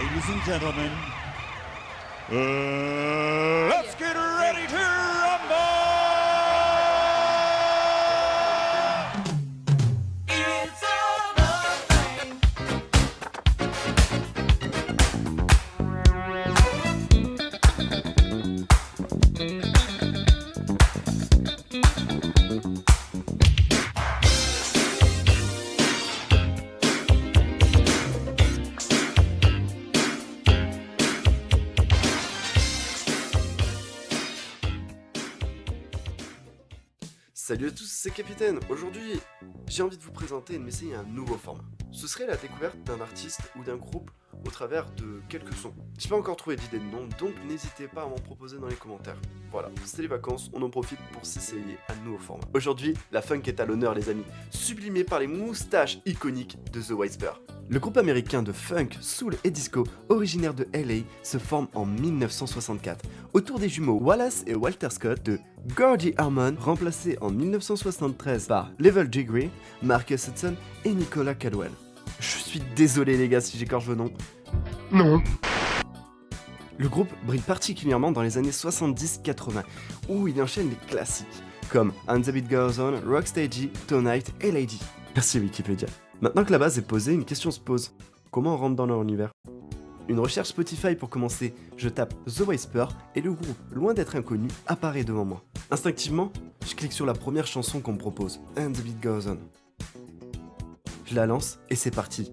ladies and gentlemen, let's get ready to rumble! It's all Salut à tous, c'est Capitaine. Aujourd'hui, j'ai envie de vous présenter et de m'essayer un nouveau format. Ce serait la découverte d'un artiste ou d'un groupe au travers de quelques sons. J'ai pas encore trouvé d'idée de nom, donc n'hésitez pas à m'en proposer dans les commentaires. Voilà, c'est les vacances, on en profite pour s'essayer un nouveau format. Aujourd'hui, la funk est à l'honneur les amis, sublimée par les moustaches iconiques de The Whisper. Le groupe américain de funk, soul et disco, originaire de LA, se forme en 1964, autour des jumeaux Wallace et Walter Scott de Georgie Harmon, remplacés en 1973 par Level J. Gray, Marcus Hudson et Nicolas Caldwell. Je suis désolé les gars si j'écorche vos noms. Non. Le groupe brille particulièrement dans les années 70-80, où il enchaîne les classiques, comme And the Beat Goes On, Rocksteady, Tonight et Lady. Merci Wikipédia. Maintenant que la base est posée, une question se pose. Comment on rentre dans leur univers ? Une recherche Spotify pour commencer, je tape The Whisper et le groupe, loin d'être inconnu, apparaît devant moi. Instinctivement, je clique sur la première chanson qu'on me propose, And the Beat Goes On. Je la lance et c'est parti.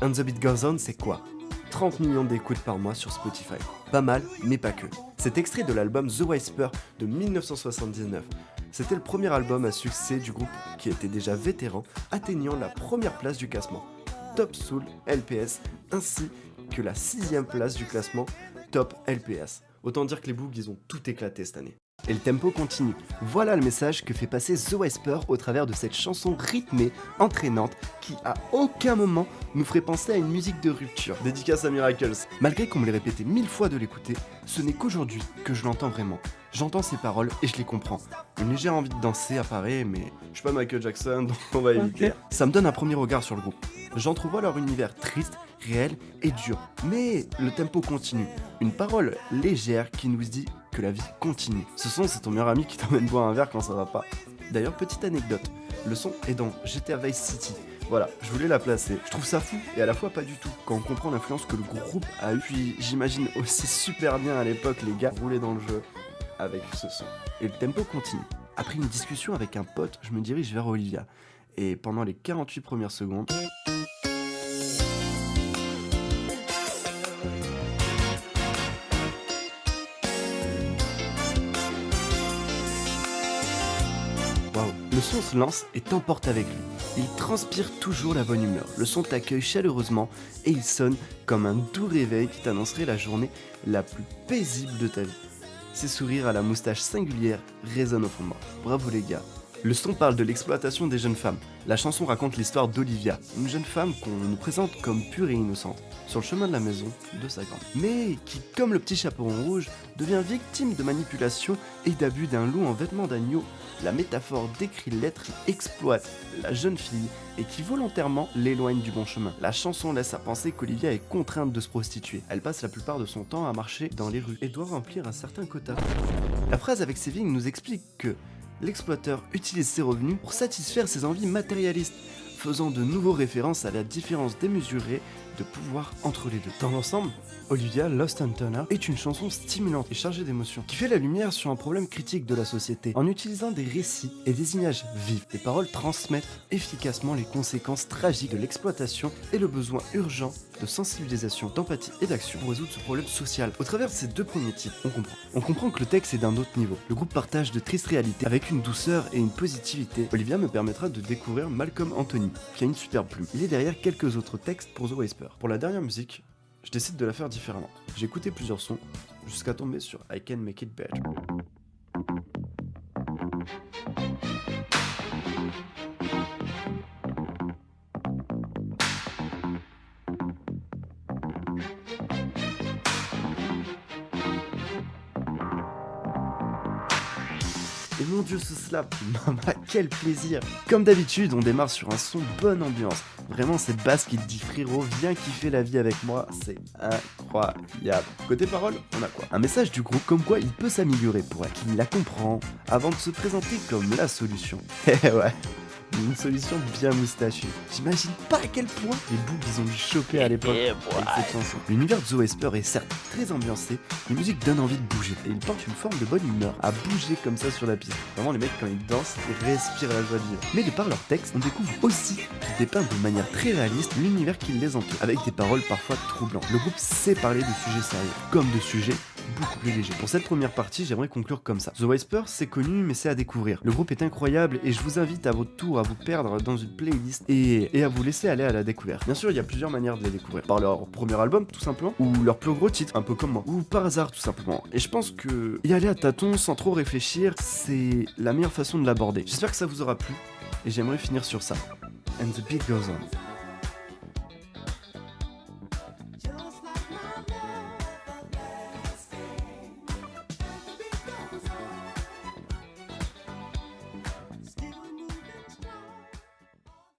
And the Beat Goes On, c'est quoi ? 30 millions d'écoutes par mois sur Spotify. Pas mal, mais pas que. C'est extrait de l'album The Whisper de 1979. C'était le premier album à succès du groupe qui était déjà vétéran, atteignant la première place du classement Top Soul LPS, ainsi que la 6ème place du classement Top LPS. Autant dire que les Boogs, ils ont tout éclaté cette année. Et le tempo continue. Voilà le message que fait passer The Whisper au travers de cette chanson rythmée, entraînante, qui à aucun moment nous ferait penser à une musique de rupture. Dédicace à Miracles. Malgré qu'on me l'ait répété 1000 fois de l'écouter, ce n'est qu'aujourd'hui que je l'entends vraiment. J'entends ses paroles et je les comprends. Une légère envie de danser apparaît, mais je suis pas Michael Jackson, donc on va éviter. Okay. Ça me donne un premier regard sur le groupe. J'entrevois leur univers triste, réel et dur. Mais le tempo continue. Une parole légère qui nous dit que la vie continue. Ce son, c'est ton meilleur ami qui t'emmène boire un verre quand ça va pas. D'ailleurs, petite anecdote, le son est dans GTA Vice City. Voilà, je voulais la placer. Je trouve ça fou et à la fois pas du tout quand on comprend l'influence que le groupe a eu. Puis j'imagine aussi super bien à l'époque les gars rouler dans le jeu avec ce son. Et le tempo continue. Après une discussion avec un pote, je me dirige vers Olivia. Et pendant les 48 premières secondes... Le son se lance et t'emporte avec lui. Il transpire toujours la bonne humeur. Le son t'accueille chaleureusement et il sonne comme un doux réveil qui t'annoncerait la journée la plus paisible de ta vie. Ses sourires à la moustache singulière résonnent au fond de moi. Bravo les gars. Le son parle de l'exploitation des jeunes femmes. La chanson raconte l'histoire d'Olivia, une jeune femme qu'on nous présente comme pure et innocente, sur le chemin de la maison de sa grand, mais qui, comme le petit chaperon rouge, devient victime de manipulation et d'abus d'un loup en vêtements d'agneau. La métaphore décrit l'être qui exploite la jeune fille et qui volontairement l'éloigne du bon chemin. La chanson laisse à penser qu'Olivia est contrainte de se prostituer. Elle passe la plupart de son temps à marcher dans les rues et doit remplir un certain quota. La phrase avec ses vignes nous explique que l'exploiteur utilise ses revenus pour satisfaire ses envies matérialistes, faisant de nouveau référence à la différence démesurée de pouvoir entre les deux. Dans l'ensemble, Olivia Lost and Turner est une chanson stimulante et chargée d'émotions, qui fait la lumière sur un problème critique de la société, en utilisant des récits et des images vives. Les paroles transmettent efficacement les conséquences tragiques de l'exploitation et le besoin urgent de sensibilisation, d'empathie et d'action pour résoudre ce problème social. Au travers de ces deux premiers titres, on comprend que le texte est d'un autre niveau. Le groupe partage de tristes réalités avec une douceur et une positivité. Olivia me permettra de découvrir Malcolm Anthony, qui a une superbe plume. Il est derrière quelques autres textes pour The Whisper. Pour la dernière musique, je décide de la faire différemment. J'ai écouté plusieurs sons jusqu'à tomber sur I Can Make It Better. Et mon dieu, ce slap, maman, quel plaisir! Comme d'habitude, on démarre sur un son bonne ambiance. Vraiment, cette basse qui te dit frérot, viens kiffer la vie avec moi, c'est incroyable. Côté parole, on a quoi? Un message du groupe comme quoi il peut s'améliorer pour qu'il la comprend avant de se présenter comme la solution. Eh ouais. Une solution bien moustachue. J'imagine pas à quel point les bougs ils ont dû choper à l'époque avec cette chanson. L'univers de The Whisper est certes très ambiancé, les musiques donnent envie de bouger et ils portent une forme de bonne humeur à bouger comme ça sur la piste. Vraiment les mecs quand ils dansent, ils respirent la joie de vivre. Mais de par leur texte, on découvre aussi qu'ils dépeignent de manière très réaliste l'univers qui les entoure, avec des paroles parfois troublantes. Le groupe sait parler de sujets sérieux, comme de sujets beaucoup plus léger. Pour cette première partie, j'aimerais conclure comme ça. The Whisper, c'est connu, mais c'est à découvrir. Le groupe est incroyable et je vous invite à votre tour à vous perdre dans une playlist et à vous laisser aller à la découverte. Bien sûr, il y a plusieurs manières de les découvrir. Par leur premier album, tout simplement, ou leur plus gros titre, un peu comme moi, ou par hasard, tout simplement. Et je pense que y aller à tâtons, sans trop réfléchir, c'est la meilleure façon de l'aborder. J'espère que ça vous aura plu et j'aimerais finir sur ça. And the beat goes on.